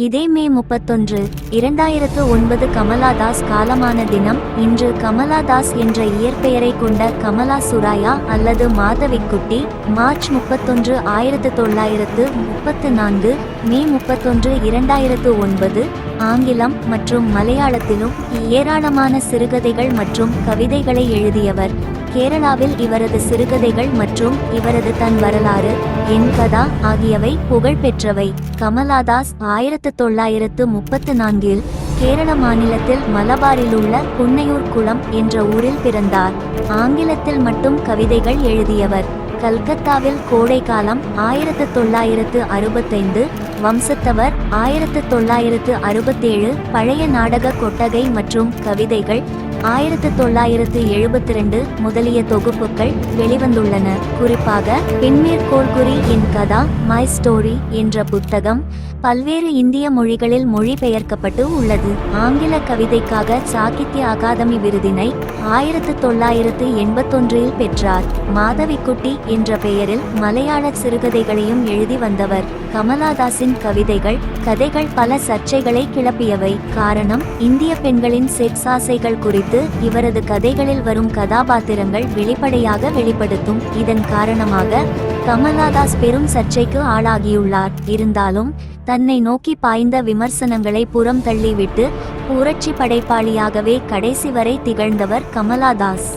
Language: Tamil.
இதே மே 31, 2009 கமலா தாஸ் காலமான தினம். இன்று கமலா தாஸ் என்ற இயற்பெயரை கொண்ட கமலா சுராயா அல்லது மாதவிக்குட்டி மார்ச் 31, 1934 மே 31, 2009 ஆங்கிலம் மற்றும் மலையாளத்திலும் ஏராளமான சிறுகதைகள் மற்றும் கவிதைகளை எழுதியவர். கேரளாவில் இவரது சிறுகதைகள் மற்றும் இவரது தன் வரலாறு, என் கதா ஆகியவை புகழ்பெற்றவை. கமலா தாஸ் 1934 கேரள மாநிலத்தில் மலபாரிலுள்ள புன்னையூர் குளம் என்ற ஊரில் பிறந்தார். ஆங்கிலத்தில் மட்டும் கவிதைகள் எழுதியவர். கல்கத்தாவில் கோடைக்காலம் 1965 வம்சத்தவர் 1967 பழைய நாடக கொட்டகை மற்றும் கவிதைகள் 1972 முதலிய தொகுப்புகள் வெளிவந்துள்ளன. குறிப்பாக பின்மேற்கோள்குறி என் கதா மை ஸ்டோரி என்ற புத்தகம் பல்வேறு இந்திய மொழிகளில் மொழிபெயர்க்கப்பட்டு உள்ளது. ஆங்கில கவிதைக்காக சாகித்ய அகாதமி விருதினை 1981 பெற்றார். மாதவிக்குட்டி என்ற பெயரில் மலையாள சிறுகதைகளையும் எழுதி வந்தவர். கமலாதாஸின் கதைகள் பல சர்ச்சைகளை கிளப்பியவை. காரணம், இந்திய பெண்களின் செக்ஸ் ஆசைகள் குறித்து இவரது கதைகளில் வரும் கதாபாத்திரங்கள் வெளிப்படையாக வெளிப்படுத்தும். இதன் காரணமாக கமலாதாஸ் பெரும் சர்ச்சைக்கு ஆளாகியுள்ளார். இருந்தாலும் தன்னை நோக்கி பாய்ந்த விமர்சனங்களை புறம் தள்ளிவிட்டு புரட்சி படைப்பாளியாகவே கடைசி வரை திகழ்ந்தவர் கமலாதாஸ்.